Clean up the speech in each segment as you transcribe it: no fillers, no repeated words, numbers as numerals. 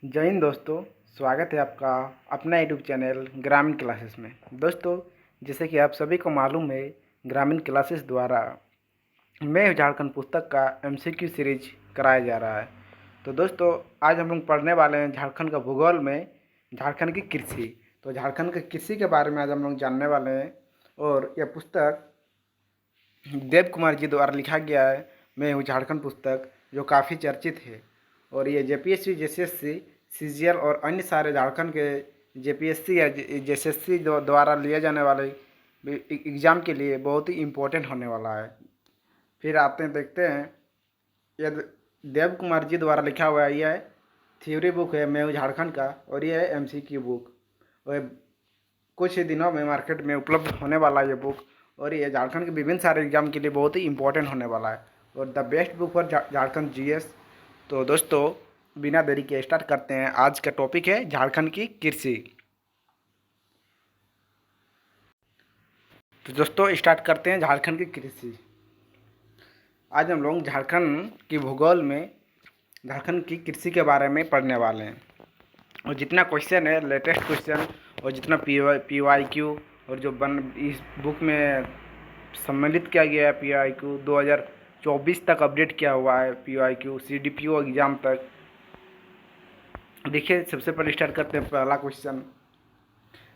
जय हिंद दोस्तों। स्वागत है आपका अपना यूट्यूब चैनल ग्रामीण क्लासेस में। दोस्तों, जैसे कि आप सभी को मालूम है, ग्रामीण क्लासेस द्वारा मैं झारखंड पुस्तक का एमसीक्यू सीरीज कराया जा रहा है। तो दोस्तों, आज हम लोग पढ़ने वाले हैं झारखंड का भूगोल में झारखंड की कृषि। तो झारखंड की कृषि के बारे में आज हम लोग जानने वाले हैं। और यह पुस्तक देव कुमार जी द्वारा लिखा गया है। मैं हूँ झारखंड पुस्तक, जो काफ़ी चर्चित है। और ये जेपीएससी, जेसीएससी, सीजीएल और अन्य सारे झारखंड के जेपीएससी या जेएसएससी द्वारा लिए जाने वाले एग्ज़ाम के लिए बहुत ही इम्पोर्टेंट होने वाला है। फिर आते हैं, देखते हैं। ये देव कुमार जी द्वारा लिखा हुआ है। यह थ्योरी बुक है मैं हूँ झारखंड का, और ये है एमसीक्यू बुक। और कुछ ही दिनों में मार्केट में उपलब्ध होने वाला ये बुक। और ये झारखंड के विभिन्न सारे एग्जाम के लिए बहुत ही इंपॉर्टेंट होने वाला है, और the best book for Jharkhand GS. तो दोस्तों, बिना देरी के स्टार्ट करते हैं। आज का टॉपिक है झारखंड की कृषि। तो दोस्तों, स्टार्ट करते हैं झारखंड की कृषि। आज हम लोग झारखंड की भूगोल में झारखंड की कृषि के बारे में पढ़ने वाले हैं। और जितना क्वेश्चन है, लेटेस्ट क्वेश्चन, और जितना पीवाईक्यू, और जो इस बुक में सम्मिलित किया गया है पीवाईक्यू 2024 तक अपडेट किया हुआ है। पीवाईक्यू सीडीपीओ एग्ज़ाम तक। देखिए, सबसे पहले स्टार्ट करते हैं। पहला क्वेश्चन,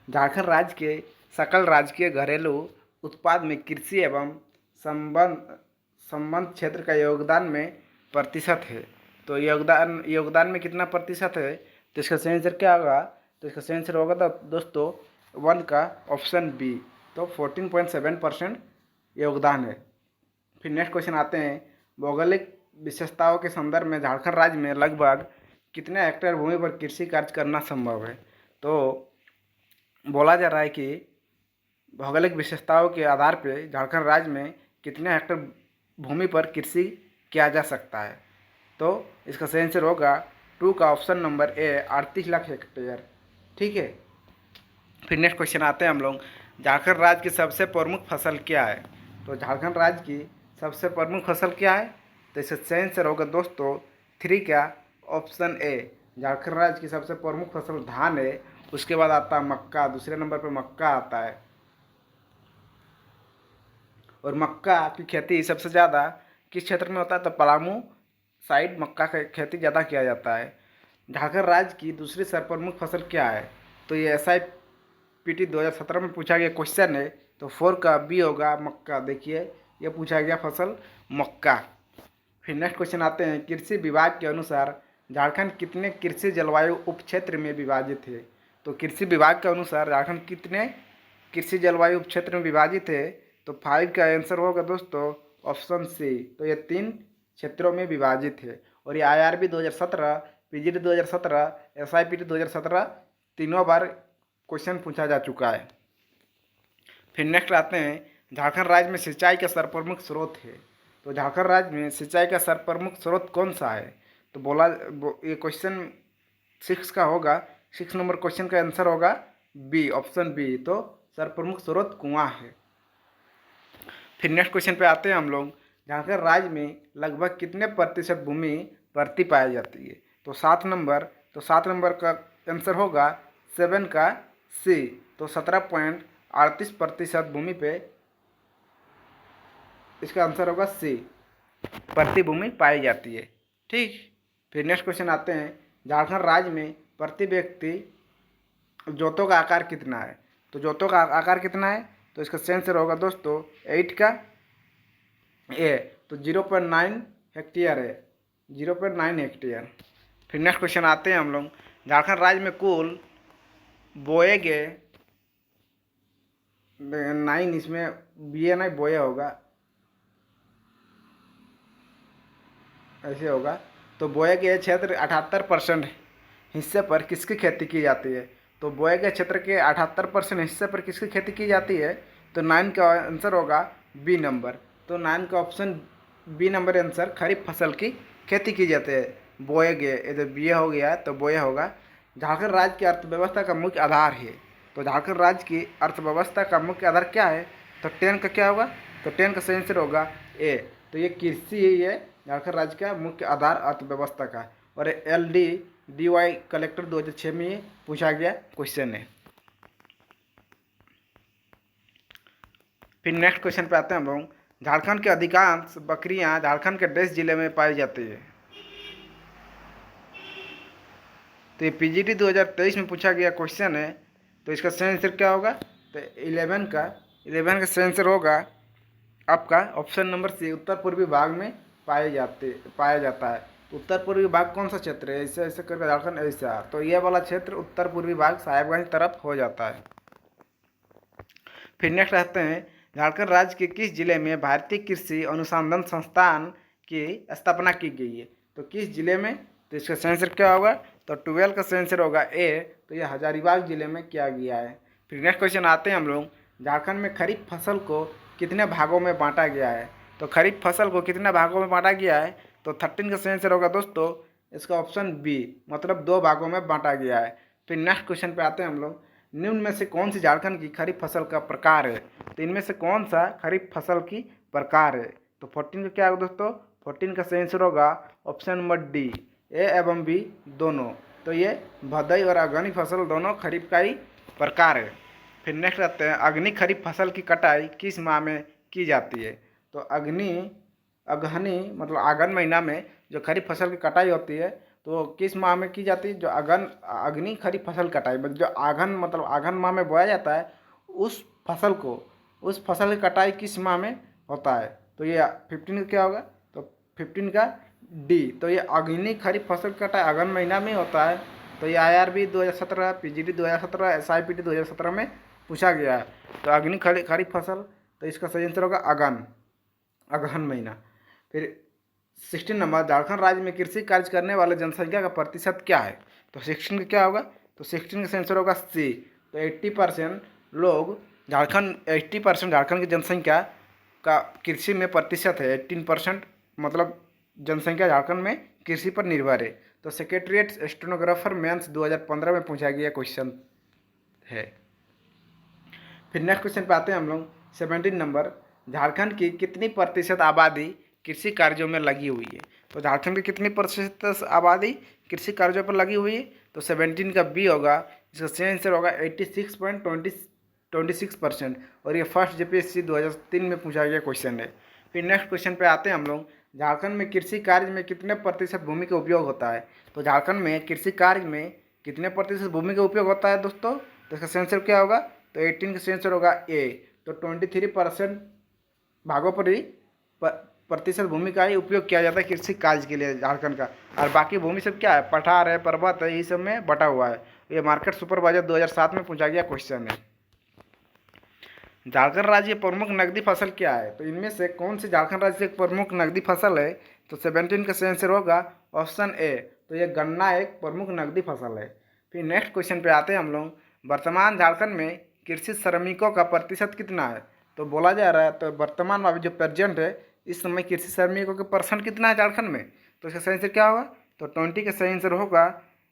झारखंड राज्य के सकल राजकीय घरेलू उत्पाद में कृषि एवं संबंध संबंध क्षेत्र का योगदान में प्रतिशत है। तो योगदान में कितना प्रतिशत है? तो इसका सही आंसर क्या होगा? तो इसका सही आंसर होगा तो दोस्तों 1 का ऑप्शन बी। तो 14.7% योगदान है। फिर नेक्स्ट क्वेश्चन आते हैं। भौगोलिक विशेषताओं के संदर्भ में झारखंड राज्य में लगभग कितने हेक्टेयर भूमि पर कृषि कार्य करना संभव है? तो बोला जा रहा है कि भौगोलिक विशेषताओं के आधार पर झारखंड राज्य में कितने हेक्टेयर भूमि पर कृषि किया जा सकता है। तो इसका सही आंसर होगा 2 का option number A, 38 lakh hectare. ठीक है। फिर नेक्स्ट क्वेश्चन आते हैं हम लोग। झारखंड राज्य की सबसे प्रमुख फसल क्या है? तो झारखंड राज्य की सबसे प्रमुख फसल क्या है? तो इसका सही आंसर होगा दोस्तों 3 का ऑप्शन ए। झारखंड राज्य की सबसे प्रमुख फसल धान है। उसके बाद आता है मक्का, दूसरे नंबर पर मक्का आता है। और मक्का की खेती सबसे ज़्यादा किस क्षेत्र में होता है? तो पलामू साइड मक्का का खेती ज़्यादा किया जाता है। झारखंड राज्य की दूसरी सर्वप्रमुख फसल क्या है? तो ये SIPT 2017 में पूछा गया क्वेश्चन है। तो 4 का बी होगा, मक्का। देखिए, ये पूछा गया फसल मक्का। फिर नेक्स्ट क्वेश्चन आते हैं। कृषि विभाग के अनुसार झारखंड कितने कृषि जलवायु उपक्षेत्र में विभाजित है? तो कृषि विभाग के अनुसार झारखंड कितने कृषि जलवायु उपक्षेत्र में विभाजित है? तो 5 का आंसर होगा दोस्तों ऑप्शन सी। तो ये 3 क्षेत्रों में विभाजित है। और ये IRB 2017, PGD 2017, SIPT 2017 तीनों बार क्वेश्चन पूछा जा चुका है। फिर नेक्स्ट आते हैं। झारखंड राज्य में सिंचाई का सर्वप्रमुख स्रोत है। तो झारखंड राज्य में सिंचाई का सर्वप्रमुख स्रोत कौन सा है? तो ये क्वेश्चन 6 का होगा। 6 नंबर क्वेश्चन का आंसर होगा बी, ऑप्शन बी। तो सर्वप्रमुख स्रोत कुआं है। फिर नेक्स्ट क्वेश्चन पे आते हैं हम लोग। झारखंड राज्य में लगभग कितने प्रतिशत भूमि परती पाई जाती है? तो 7 नंबर का आंसर होगा 7 का सी। तो 17.38% भूमि पे इसका आंसर होगा सी, परती भूमि पाई जाती है। ठीक। फिर नेक्स्ट क्वेश्चन आते हैं। झारखंड राज्य में प्रति व्यक्ति जोतों का आकार कितना है? तो जोतों का आकार कितना है? तो इसका सही आंसर होगा दोस्तों 8 का ए। तो 0.9 हेक्टेयर है, 0.9 हेक्टेयर। फिर नेक्स्ट क्वेश्चन आते हैं हम लोग। झारखंड राज्य में कुल बोए गए 9, इसमें बी नहीं बोया होगा, ऐसे होगा। तो बोए गए क्षेत्र 78% हिस्से पर किसकी खेती की जाती है? तो बोए गए क्षेत्र के 78% हिस्से पर किसकी खेती की जाती है? तो 9 का आंसर होगा बी नंबर। तो 9 का ऑप्शन बी नंबर आंसर खरीफ फसल की खेती की जाती है। बोए गए, इधर बी हो गया तो बोया होगा। झारखंड राज्य की अर्थव्यवस्था का मुख्य आधार है। तो झारखंड राज्य की अर्थव्यवस्था का मुख्य आधार क्या है? तो 10 का क्या होगा? तो 10 का सही आंसर होगा ए। तो ये कृषि ही है झारखंड राज्य का मुख्य आधार अर्थव्यवस्था का। और LD DY कलेक्टर 2006 में ये पूछा गया क्वेश्चन है। फिर नेक्स्ट क्वेश्चन पे आते हैं हम लोग। झारखंड के अधिकांश बकरियां झारखंड के डेस जिले में पाई जाती है। तो ये PGT 2023 में पूछा गया क्वेश्चन है। तो इसका सही आंसर क्या होगा? तो 11 का सही आंसर होगा आपका ऑप्शन नंबर सी, उत्तर पूर्वी भाग में पाया जाता है। उत्तर पूर्वी भाग कौन सा क्षेत्र है? ऐसे ऐसे करके झारखंड ऐसा, तो यह वाला क्षेत्र उत्तर पूर्वी भाग साहेबगंज तरफ हो जाता है। फिर नेक्स्ट रहते हैं, झारखंड राज्य के किस जिले में भारतीय कृषि अनुसंधान संस्थान की स्थापना की गई है? तो किस जिले में? तो इसका सही आंसर क्या होगा? तो 12 का सही आंसर होगा ए, तो यह हजारीबाग जिले में किया गया है। फिर नेक्स्ट क्वेश्चन आते हैं हम लोग, झारखंड में खरीफ फसल को कितने भागों में बांटा गया है? तो खरीफ फसल को कितने भागों में बांटा गया है? तो 13 का सही आंसर होगा दोस्तों इसका ऑप्शन बी, मतलब 2 भागों में बांटा गया है। फिर नेक्स्ट क्वेश्चन पे आते हैं हम लोग, निम्न में से कौन सी झारखंड की खरीफ फसल का प्रकार है? तो इनमें से कौन सा खरीफ फसल की प्रकार है? तो 14 का क्या होगा दोस्तों? 14 का सही आंसर होगा ऑप्शन नंबर डी, ए एवं बी दोनों। तो ये भदई और अगहनी फसल दोनों खरीफ का ही प्रकार है। फिर नेक्स्ट आते हैं, अगहनी खरीफ फसल की कटाई किस माह में की जाती है? तो अगहनी मतलब अगहन महीना में जो खरीफ फसल की कटाई होती है तो किस माह में की जाती है? जो अगहनी खरीफ फसल कटाई मतलब जो अगहन माह में बोया जाता है उस फसल की कटाई किस माह में होता है? तो ये 15 का क्या होगा? तो 15 का डी, तो ये अगहनी खरीफ फसल की कटाई अगहन महीना में होता है। तो ये IRB 2017, PGT 2017, SIPT 2017 में पूछा गया है। तो अगहनी खरीफ फसल, तो इसका सही आंसर होगा अगहन महीना। फिर 16 नंबर, झारखंड राज्य में कृषि कार्य करने वाले जनसंख्या का प्रतिशत क्या है? तो 16 का क्या होगा? तो 16 का आंसर होगा सी, तो 80% लोग 80% झारखंड की जनसंख्या का कृषि में प्रतिशत है। 18% मतलब जनसंख्या झारखंड में कृषि पर निर्भर है। तो सेक्रेटरीट स्टेनोग्राफर मेंस 2015 में पूछा गया क्वेश्चन है। फिर नेक्स्ट क्वेश्चन पे आते हैं हम लोग, 17 नंबर, झारखंड की कितनी प्रतिशत आबादी कृषि कार्यों में लगी हुई है? तो झारखंड की कितनी प्रतिशत आबादी कृषि कार्यों पर लगी हुई है? तो 17 का बी होगा, इसका सही आंसर होगा 86.26%। और ये फर्स्ट JPSC 2003 में पूछा गया क्वेश्चन है। फिर नेक्स्ट क्वेश्चन पे आते हैं हम लोग, झारखंड में कृषि कार्य में कितने प्रतिशत भूमि का उपयोग होता है? तो झारखंड में कृषि कार्य में कितने प्रतिशत भूमि का उपयोग होता है दोस्तों? तो इसका सही आंसर क्या होगा? तो 18 का सही आंसर होगा ए, तो 23% भागों पर ही प्रतिशत भूमि का ही उपयोग किया जाता है कृषि कार्य के लिए झारखंड का। और बाकी भूमि सब क्या है? पठार है, पर्वत है, ये सब में बटा हुआ है। ये मार्केट सुपरवाइजर 2007 में पूछा गया क्वेश्चन है। झारखंड राज्य की प्रमुख नकदी फसल क्या है? तो इनमें से कौन सी झारखंड राज्य की प्रमुख नकदी फसल है? तो 17 का सही आंसर होगा ऑप्शन ए, तो ये गन्ना एक प्रमुख नकदी फसल है। फिर नेक्स्ट क्वेश्चन पे आते हैं हम लोग, वर्तमान झारखंड में कृषि श्रमिकों का प्रतिशत कितना है? तो बोला जा रहा है, तो वर्तमान में अभी जो प्रेजेंट है इस समय कृषि श्रमिकों का परसेंट कितना है झारखंड में? तो इसका सही आंसर क्या होगा? तो 20 का सही आंसर होगा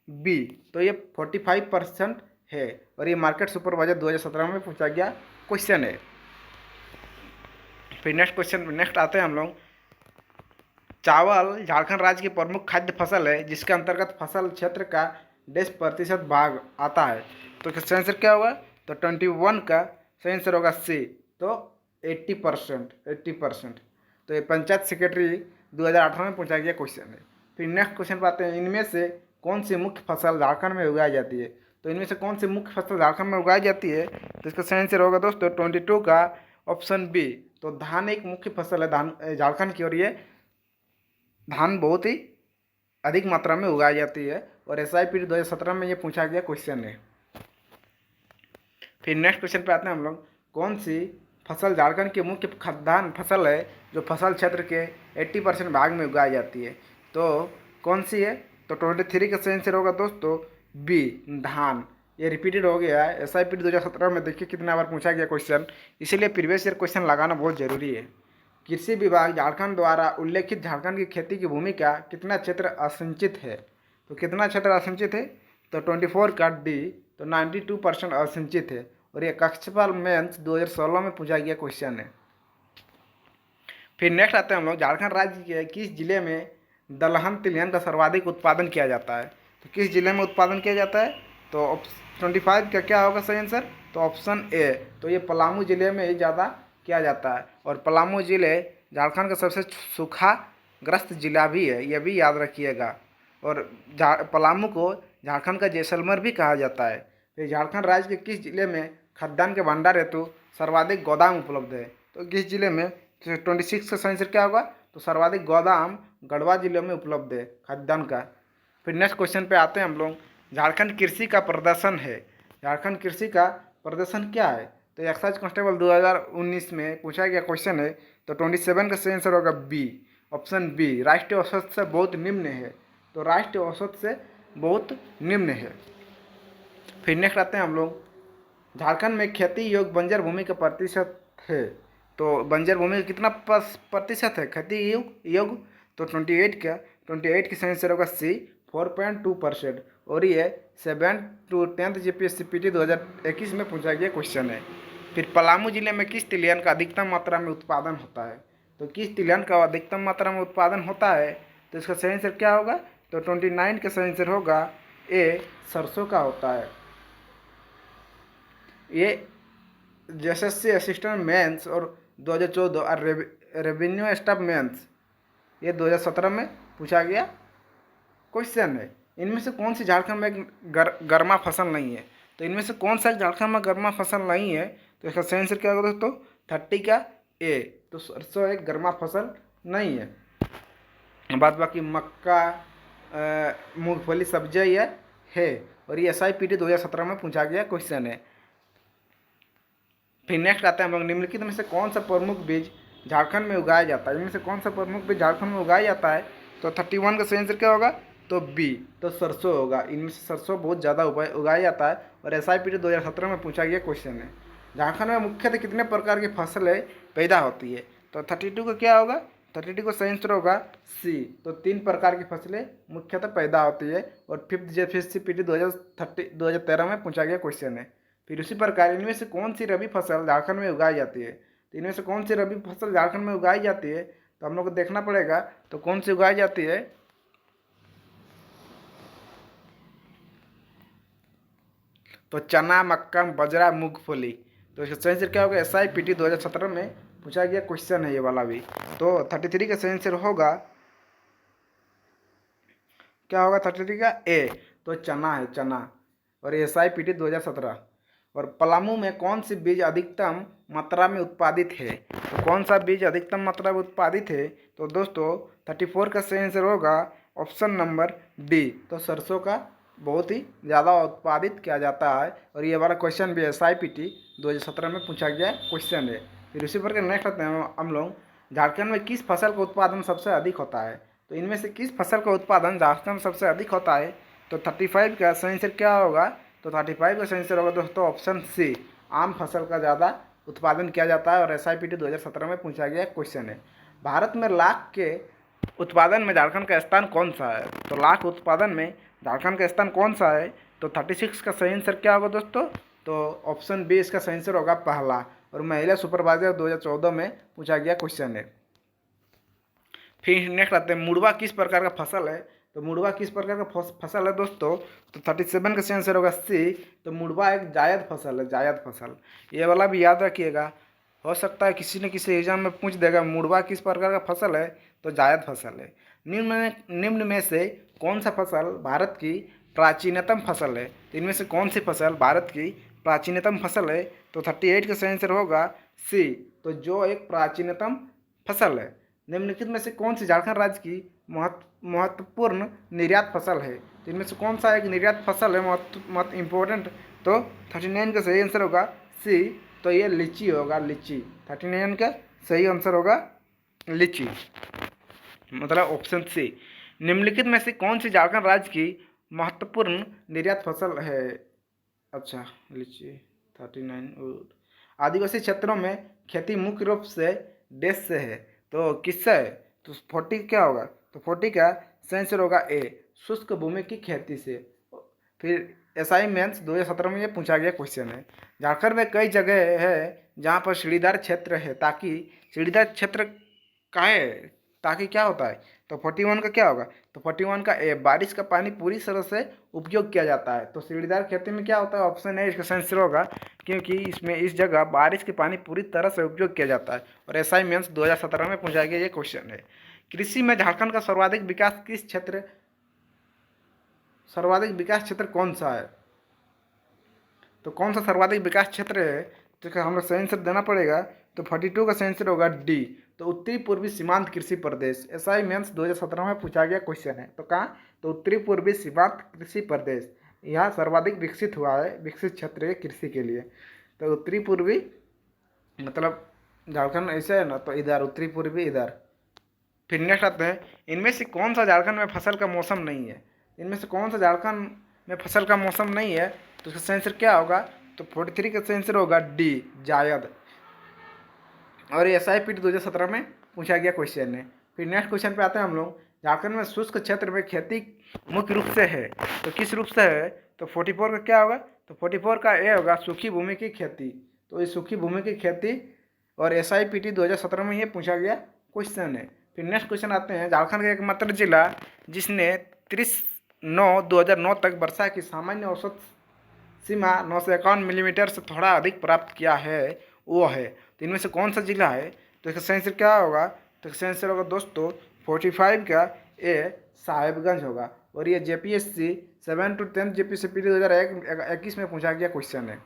बी, तो ये 45% है। और ये मार्केट सुपरवाइजर 2017 में पूछा गया क्वेश्चन है। फिर नेक्स्ट आते हैं हम लोग, चावल झारखंड राज्य की प्रमुख खाद्य फसल है जिसके अंतर्गत फसल क्षेत्र का 10% भाग आता है। तो इसका सही आंसर क्या होगा? तो 21 का सही आंसर होगा सी, तो 80%। तो ये पंचायत सेक्रेटरी 2018 में पूछा गया क्वेश्चन है। फिर नेक्स्ट क्वेश्चन पर आते हैं, इनमें से कौन सी मुख्य फसल झारखंड में उगाई जाती है? तो इनमें से कौन सी मुख्य फसल झारखंड में उगाई जाती है? तो इसका सही आंसर होगा दोस्तों 22 का ऑप्शन बी, तो धान एक मुख्य फसल है धान झारखंड की, और ये धान बहुत ही अधिक मात्रा में उगाई जाती है। और SIPT 2017 में ये पूछा गया क्वेश्चन है। फिर नेक्स्ट क्वेश्चन पे आते हैं हम लोग, कौन सी फसल झारखंड की मुख्य खाद्यान्न फसल है जो फसल क्षेत्र के 80% भाग में उगाई जाती है? तो कौन सी है? तो 23 का सही आंसर होगा दोस्तों बी, धान। ये रिपीटेड हो गया है SIPT 2017 में, देखिए कितना बार पूछा गया क्वेश्चन, इसीलिए प्रीवियस ईयर क्वेश्चन लगाना बहुत जरूरी है। कृषि विभाग झारखंड द्वारा उल्लेखित झारखंड की खेती की भूमि का कितना क्षेत्र असिंचित है? तो कितना क्षेत्र असिंचित है? तो 24 का डी, तो 92% असिंचित है। और ये कक्षपाल मेंस 2016 में पूछा गया क्वेश्चन है। फिर नेक्स्ट आते हैं हम लोग, झारखंड राज्य के किस जिले में दलहन तिलहन का सर्वाधिक उत्पादन किया जाता है? तो किस जिले में उत्पादन किया जाता है? तो 25 का क्या होगा सही आंसर? तो ऑप्शन ए। तो ये पलामू जिले में ही ज़्यादा किया जाता है, और पलामू जिले झारखंड का सबसे सूखाग्रस्त जिला भी है, यह भी याद रखिएगा। और पलामू को झारखंड का जैसलमेर भी कहा जाता है। फिर झारखंड राज्य के किस जिले में खाद्यान्न के भंडार हेतु सर्वाधिक गोदाम उपलब्ध है? तो किस जिले में? 26 का सही आंसर क्या होगा? तो सर्वाधिक गोदाम गढ़वा जिले में उपलब्ध है खाद्यान्न का। फिर नेक्स्ट क्वेश्चन पे आते हैं हम लोग। झारखंड कृषि का प्रदर्शन है, झारखंड कृषि का प्रदर्शन क्या है? तो एक्साइज कांस्टेबल 2019 में पूछा गया क्वेश्चन है। तो 27 का सही आंसर होगा बी, ऑप्शन बी, राष्ट्रीय औसत से बहुत निम्न है। तो राष्ट्रीय औसत से बहुत निम्न है। फिर नेक्स्ट आते हैं हम लोग। झारखंड में खेती योग्य बंजर भूमि का प्रतिशत है। तो बंजर भूमि का कितना प्रतिशत है खेती योग्य? तो 28 की सही आंसर होगा सी, 4.2%। और ये 7 to 10th जीपीएससी पीटी 2021 में पूछा गया क्वेश्चन है। फिर पलामू जिले में किस तिलहन का अधिकतम मात्रा में उत्पादन होता है? तो किस तिलहन का अधिकतम मात्रा में उत्पादन होता है? तो इसका सही आंसर क्या होगा? तो 29 का सही आंसर होगा ए, सरसों का होता है। ये एसएससी असिस्टेंट मेंस और 2014 और रेवेन्यू स्टाफ मेंस ये 2017 में पूछा गया क्वेश्चन है। इनमें से कौन सी झारखंड में एक गर्मा फसल नहीं है? तो इनमें से कौन सा झारखंड में गर्मा फसल नहीं है? तो इसका सही आंसर क्या होगा दोस्तों? 30 का ए। तो सरसों एक गर्मा फसल नहीं है। बाद बाकी मक्का, मूंगफली, सब्जियां ये है। और ये SIPT 2017 में पूछा गया क्वेश्चन है। फिर नेक्स्ट आता है हम लोग, निम्नलिखित में से कौन सा प्रमुख बीज झारखंड में उगाया जाता है? इनमें से कौन सा प्रमुख बीज झारखंड में उगाया जाता है? तो 31 का सही आंसर क्या होगा? तो बी, तो सरसों होगा। इनमें से सरसों बहुत ज़्यादा उगाया जाता है, और SIPT 2017 में पूछा गया क्वेश्चन है। झारखंड में मुख्यतः कितने प्रकार की फसलें पैदा होती है? तो 32 का क्या होगा? 32 का सही आंसर होगा सी, तो 3 प्रकार की फसलें मुख्यतः पैदा होती है। और 5th जीपीएससी पीटी 2013 में पूछा गया क्वेश्चन है। फिर उसी प्रकार इनमें से कौन सी रबी फसल झारखंड में उगाई जाती है? तो इनमें से कौन सी रबी फसल झारखंड में उगाई जाती है? तो हम लोग को देखना पड़ेगा तो कौन सी उगाई जाती है। तो चना, मक्का, बजरा, मूंगफली। तो इसका सही आंसर क्या होगा? SIPT 2017 में पूछा गया क्वेश्चन है ये वाला भी। तो 33 का सही आंसर होगा क्या होगा? 33 का ए, तो चना है, चना। और SIPT 2017। और पलामू में कौन सी बीज अधिकतम मात्रा में उत्पादित है? तो कौन सा बीज अधिकतम मात्रा में उत्पादित है? तो दोस्तों 34 का सही आंसर होगा ऑप्शन नंबर डी, तो सरसों का बहुत ही ज़्यादा उत्पादित किया जाता है। और ये वाला क्वेश्चन भी SIPT 2017 में पूछा गया क्वेश्चन है। फिर उसी पर नेक्स्ट आते हैं हम लोग, झारखंड में किस फसल का उत्पादन सबसे अधिक होता है? तो इनमें से किस फसल का उत्पादन झारखंड में सबसे अधिक होता है? तो 35 का सही आंसर क्या होगा? तो 35 का सही आंसर होगा दोस्तों ऑप्शन सी, आम फसल का ज़्यादा उत्पादन किया जाता है। और SIPT 2017 में पूछा गया क्वेश्चन है। भारत में लाख के उत्पादन में झारखंड का स्थान कौन सा है? तो लाख उत्पादन में झारखंड का स्थान कौन सा है? तो 36 का सही आंसर क्या होगा दोस्तों? तो ऑप्शन बी इसका सही आंसर होगा पहला। और महिला सुपरवाइजर 2014 में पूछा गया क्वेश्चन है। फिर नेक्स्ट आते हैं, मुड़वा किस प्रकार का फसल है? तो मुड़वा किस प्रकार का फसल है दोस्तों? तो 37 का सही आंसर होगा सी, तो मुड़वा एक जायद फसल है, जायद फसल। ये वाला भी याद रखिएगा, हो सकता है किसी न किसी एग्जाम में पूछ देगा मुड़वा किस प्रकार का फसल है, तो जायद फसल है। निम्न में से कौन सा फसल भारत की प्राचीनतम फसल है? तो इनमें से कौन सी फसल भारत की प्राचीनतम फसल है? तो 38 का सही आंसर होगा सी, तो जो एक प्राचीनतम फसल है। निम्नलिखित में से कौन सी झारखंड राज्य की महत्वपूर्ण निर्यात फसल है? तो इनमें से कौन सा एक निर्यात फसल है महत्व इम्पोर्टेंट? तो 39 का सही आंसर होगा सी, तो ये लीची होगा, लीची। 39 का सही आंसर होगा लीची, मतलब ऑप्शन सी। निम्नलिखित में से कौन सी झारखंड राज्य की महत्वपूर्ण निर्यात फसल है? अच्छा, लीची। 39 आदिवासी क्षेत्रों में खेती मुख्य रूप से देश से है, तो किससे है? तो 40 क्या होगा? तो 40 का सही आंसर होगा ए, शुष्क भूमि की खेती से। फिर SI मेंस 2017 में ये पूछा गया क्वेश्चन है। झारखंड में कई जगह है जहाँ पर सीढ़ीदार क्षेत्र है, ताकि सीढ़ीदार क्षेत्र का है ताकि क्या होता है? तो 41 का क्या होगा? तो 41 का ए, बारिश का पानी पूरी तरह से उपयोग किया जाता है। तो सीढ़ीदार खेती में क्या होता है? ऑप्शन ए इसका सही आंसर होगा, क्योंकि इसमें इस जगह बारिश के पानी पूरी तरह से उपयोग किया जाता है। और एसआई मेंस 2017 में पूछा गया ये क्वेश्चन है। कृषि में झारखंड का सर्वाधिक विकास क्षेत्र कौन सा है? तो कौन सा सर्वाधिक विकास क्षेत्र है, तो इसका हम लोग सही आंसर देना पड़ेगा। तो 42 का सही आंसर होगा डी। तो उत्तरी पूर्वी सीमांत कृषि प्रदेश, एसआई मेंस 2017 में पूछा गया क्वेश्चन है। तो कहाँ? तो उत्तरी पूर्वी सीमांत कृषि प्रदेश यहाँ सर्वाधिक विकसित हुआ है, विकसित क्षेत्र है कृषि के लिए। तो उत्तरी पूर्वी मतलब झारखंड ऐसे है ना, तो इधर उत्तरी पूर्वी इधर। फिर नेक्स्ट आते हैं, इनमें से कौन सा झारखंड में फसल का मौसम नहीं है? इनमें से कौन सा झारखंड में फसल का मौसम नहीं है? तो इसका सही आंसर क्या होगा? तो 43 का सही आंसर होगा डी, जायद। और ये SIPT 2017 में पूछा गया क्वेश्चन है। फिर नेक्स्ट क्वेश्चन पे आते हैं हम लोग, झारखंड में शुष्क क्षेत्र में खेती मुख्य रूप से है, तो किस रूप से है? तो 44 का क्या होगा? तो 44 का ए होगा, सूखी भूमि की खेती। तो ये सूखी भूमि की खेती और SIPT 2017 में ये पूछा गया क्वेश्चन है। फिर नेक्स्ट क्वेश्चन आते हैं, झारखंड का एकमात्र जिला जिसने 30/9/2009 तक वर्षा की सामान्य औसत सीमा 951 मिलीमीटर से थोड़ा अधिक प्राप्त किया है, वो है। तो इनमें से कौन सा जिला है? तो इसका सही आंसर क्या होगा? तो इसका सही आंसर होगा दोस्तों 45 का ए, साहेबगंज होगा। और ये JPSC 7 to 10 JPSC 2021 में पूछा गया क्वेश्चन है।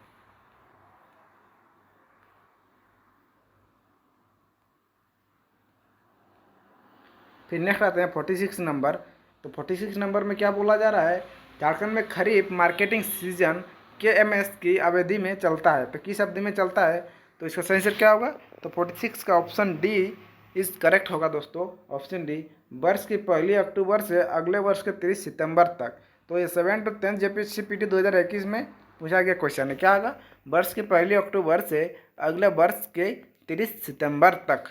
फिर नेक्स्ट आते हैं 46 नंबर। तो 46 नंबर में क्या बोला जा रहा है? झारखंड में खरीफ मार्केटिंग सीजन KMS की अवधि में चलता है, तो किस अवधि में चलता है? तो इसका सही आंसर क्या होगा? तो 46 का ऑप्शन डी इज करेक्ट होगा दोस्तों, ऑप्शन डी। वर्ष की 1 अक्टूबर से अगले वर्ष के 30 सितंबर तक। तो ये 7 to 10 JPSC 2021 में पूछा गया क्वेश्चन है। क्या होगा? वर्ष की 1 अक्टूबर से अगले वर्ष के 30 सितंबर तक।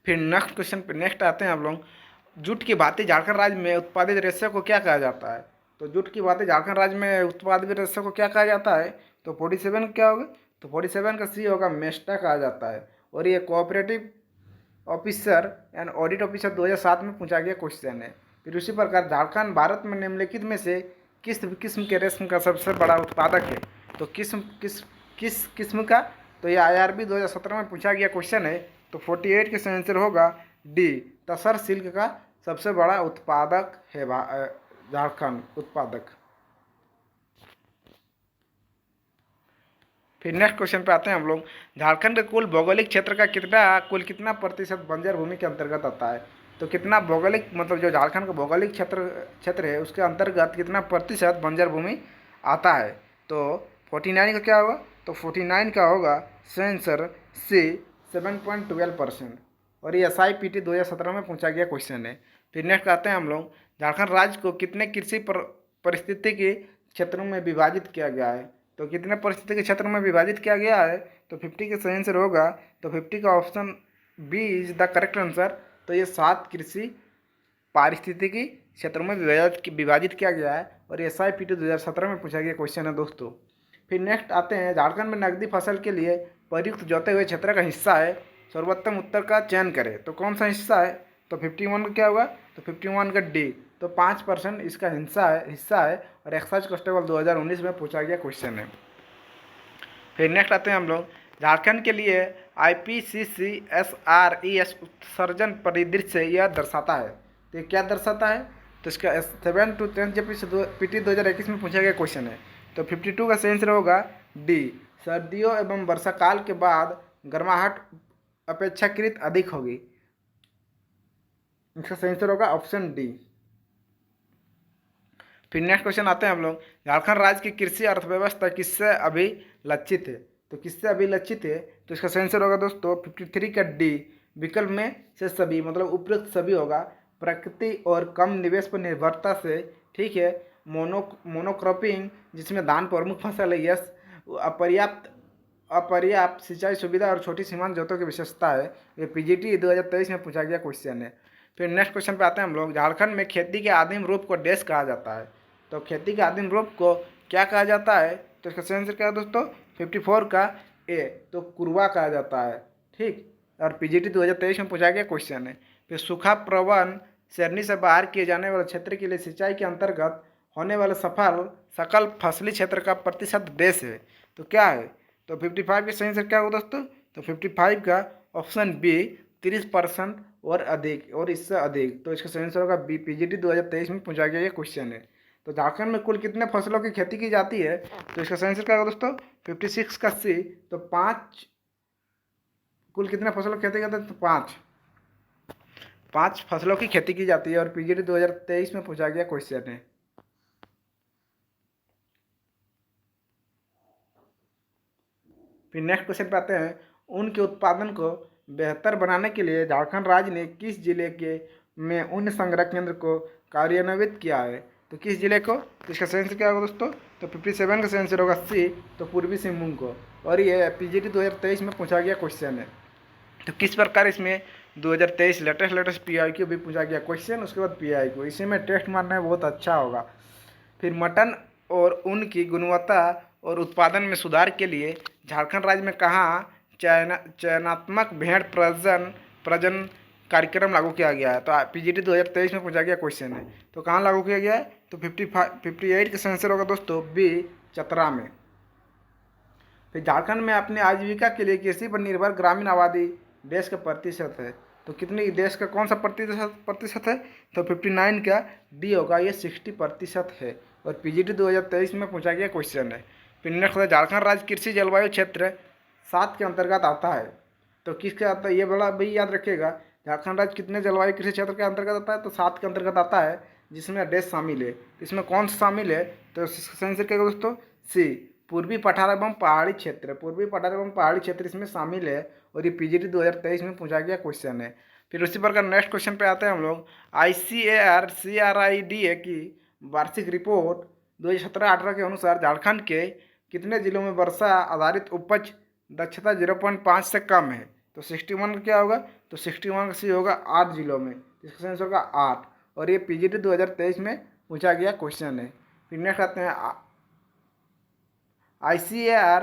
फिर नेक्स्ट क्वेश्चन पे नेक्स्ट आते हैं हम लोग, जूट की भांति झारखंड राज्य में उत्पादित रेशे को क्या कहा जाता है? तो जूट की भांति झारखंड राज्य में उत्पादित रेशे को क्या कहा जाता है? तो 47 क्या होगा? तो 47 का सी होगा, मेस्टा कहा जाता है। और ये cooperative officer and audit officer 2007 में पूछा गया क्वेश्चन है। फिर उसी प्रकार झारखंड भारत में निम्नलिखित में से किस किस्म के रेशम का सबसे बड़ा उत्पादक है? तो किस किस्म का? तो ये IRB 2017 में पूछा गया क्वेश्चन है। तो 48 का आंसर होगा डी, तसर सिल्क का सबसे बड़ा उत्पादक है झारखंड उत्पादक। फिर नेक्स्ट क्वेश्चन पे आते हैं हम लोग, झारखंड के कुल भौगोलिक क्षेत्र का कितना प्रतिशत बंजर भूमि के अंतर्गत आता है? तो कितना भौगोलिक मतलब जो झारखंड का भौगोलिक क्षेत्र है उसके अंतर्गत कितना प्रतिशत बंजर भूमि आता है? तो 49 का क्या होगा? तो 49 का होगा सही आंसर सी, 7.12%। और ये SIPT 2017 में पूछा गया क्वेश्चन है। फिर नेक्स्ट आते हैं हम लोग, झारखंड राज्य को कितने कृषि परिस्थितिकी क्षेत्रों में विभाजित किया गया है? तो कितने परिस्थितिकी क्षेत्रों में विभाजित किया गया है? तो 50 का सही आंसर होगा। तो 50 का option B is the correct answer. तो ये 7 कृषि पारिस्थितिकी क्षेत्रों में विभाजित किया गया है। और ये SIPT 2017 में पूछा गया क्वेश्चन है दोस्तों। फिर नेक्स्ट आते हैं, झारखंड में नकदी फसल के लिए प्रयुक्त जोते हुए क्षेत्र का हिस्सा है, सर्वोत्तम उत्तर का चयन करें। तो कौन सा हिस्सा है? तो 51 का क्या होगा? तो 51 का डी। तो 5% इसका हिस्सा है और एक्साइज कांस्टेबल 2019 में पूछा गया क्वेश्चन है। फिर नेक्स्ट आते हैं हम लोग, झारखंड के लिए IPCC SRES उत्सर्जन परिदृश्य यह दर्शाता है। तो ये क्या दर्शाता है? तो इसका 7 to 10 JPSC 2021 में पूछा गया क्वेश्चन है। तो 52 का सही आंसर होगा डी, सर्दियों एवं वर्षा काल के बाद गर्माहट अपेक्षाकृत अधिक होगी। इसका सही आंसर होगा ऑप्शन डी। फिर नेक्स्ट क्वेश्चन आते हैं हम लोग, झारखंड राज्य की कृषि अर्थव्यवस्था किससे अभिलक्षित है? तो किससे अभिलक्षित है? तो इसका सही आंसर होगा दोस्तों 53 का डी, विकल्प में से सभी, मतलब उपयुक्त सभी होगा। प्रकृति और कम निवेश पर निर्भरता से, ठीक है। मोनोक्रॉपिंग जिसमें धान प्रमुख फसल है, यस। अपर्याप्त सिंचाई सुविधा और छोटी सीमांत जोतों की विशेषता है। ये PGT 2023 में पूछा गया क्वेश्चन है। फिर नेक्स्ट क्वेश्चन पे आते हैं हम लोग, झारखंड में खेती के आदिम रूप को डैश कहा जाता है। तो खेती के आदिम रूप को क्या कहा जाता है? तो इसका सही आंसर क्या है दोस्तों? 54 का ए, तो कुरवा कहा जाता है, ठीक। और पीजीटी 2023 में पूछा गया क्वेश्चन है। फिर सूखा प्रवण श्रेणी से बाहर किए जाने वाले क्षेत्र के लिए सिंचाई के अंतर्गत होने वाले सफल सकल फसली क्षेत्र का प्रतिशत देश है, तो क्या है? तो 55 के सही आंसर क्या होगा दोस्तों? तो 55 का ऑप्शन बी 30% और अधिक और इससे अधिक, तो इसका सही आंसर होगा बी। पीजीटी 2023 में पूछा गया ये क्वेश्चन है। तो झारखंड में कुल कितने फसलों की खेती की जाती है? तो इसका सही आंसर क्या होगा दोस्तों? 56 का सी। तो 5, कुल कितने फसलों की खेती करते हैं? तो 5 फसलों की खेती की जाती है और पीजीटी 2023 में पूछा गया क्वेश्चन है। फिर नेक्स्ट क्वेश्चन पे आते हैं, ऊन के उत्पादन को बेहतर बनाने के लिए झारखंड राज्य ने किस जिले के में ऊन संग्रह केंद्र को कार्यान्वित किया है? तो किस जिले को? तो इसका सही आंसर क्या होगा दोस्तों? तो 57 का सही आंसर होगा सी। तो पूर्वी सिंहभूम को। और ये पीजीटी 2023 में पूछा गया क्वेश्चन है। तो किस प्रकार इसमें 2023 लेटेस्ट पीआईक्यू भी पूछा गया क्वेश्चन, उसके बाद पीआईक्यू, इसी में टेस्ट मारना बहुत अच्छा होगा। फिर मटन और ऊन की गुणवत्ता और उत्पादन में सुधार के लिए झारखंड राज्य में कहाँ चयनात्मक भेड़ प्रजन कार्यक्रम लागू किया गया है? तो पीजीटी 2023 में पूछा गया क्वेश्चन है। तो कहाँ लागू किया गया है? तो 58 का आंसर होगा दोस्तों बी, चतरा में। फिर झारखंड में अपने आजीविका के लिए कृषि पर निर्भर ग्रामीण आबादी देश का प्रतिशत है, तो कितनी देश का कौन सा प्रतिशत है? तो 59 का डी होगा, ये 60% है और पीजीटी 2023 में पूछा गया क्वेश्चन है। फिर नेक्स्ट है, झारखंड राज्य कृषि जलवायु क्षेत्र 7 के अंतर्गत आता है, तो किसके आता है? ये बड़ा भाई याद रखिएगा, झारखंड राज्य कितने जलवायु कृषि क्षेत्र के अंतर्गत आता है? तो 7 के अंतर्गत आता है, जिसमें देश शामिल है। इसमें कौन सा शामिल है? तो सही आंसर क्या होगा दोस्तों? सी, पूर्वी पठार एवं पहाड़ी क्षेत्र। पूर्वी पठार एवं पहाड़ी क्षेत्र इसमें शामिल है और ये पीजीटी 2023 में पूछा गया क्वेश्चन है। फिर उसी प्रकार नेक्स्ट क्वेश्चन पे आते हैं हम लोग। ICAR CRIDA की वार्षिक रिपोर्ट 2017-18 के अनुसार झारखंड के कितने जिलों में वर्षा आधारित उपज दक्षता 0.5 से कम है? तो 61 क्या होगा? तो 61 का सी होगा 8 जिलों में, इसका आंसर होगा 8 और ये पीजीटी 2023 में पूछा गया क्वेश्चन है। फिर नेक्स्ट आते हैं, ICAR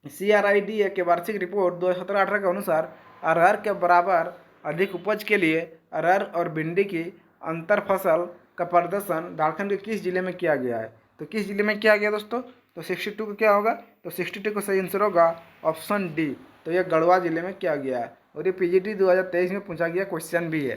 CRIDA के वार्षिक रिपोर्ट 2017-18 के अनुसार अरहर के बराबर अधिक उपज के लिए अरहर और भिंडी की अंतर फसल का प्रदर्शन झारखंड के किस जिले में किया गया है? तो किस जिले में किया गया दोस्तों? तो 62 का क्या होगा? तो 62 का सही आंसर होगा ऑप्शन डी, तो ये गढ़वा जिले में किया गया है और ये पीजीटी 2023 में पूछा गया क्वेश्चन भी है।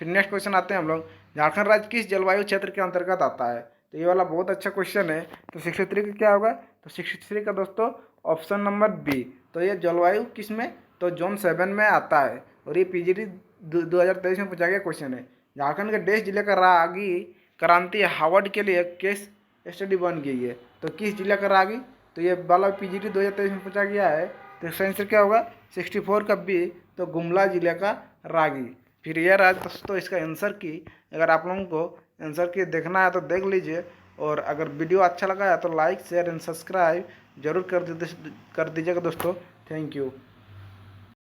फिर नेक्स्ट क्वेश्चन आते हैं हम लोग, झारखंड राज्य किस जलवायु क्षेत्र के अंतर्गत आता है? तो ये वाला बहुत अच्छा क्वेश्चन है। तो 63 का क्या होगा? तो 63 का दोस्तों ऑप्शन नंबर बी, तो ये जलवायु किस में? तो जोन 7 में आता है और ये पीजीटी 2023 में पूछा गया क्वेश्चन है। झारखंड के डेढ़ जिले का रागी क्रांति हार्वर्ड के लिए केस स्टडी बन गई है, तो किस जिले का रागी? तो ये वाला पीजीटी 2023 में पूछा गया है। तो इसका आंसर क्या होगा? 64 का बी, तो गुमला जिले का रागी। फिर यह रहा दोस्तों इसका आंसर की। अगर आप लोगों को आंसर की देखना है तो देख लीजिए और अगर वीडियो अच्छा लगा है तो लाइक शेयर एंड सब्सक्राइब जरूर कर दीजिएगा दोस्तों। Thank you.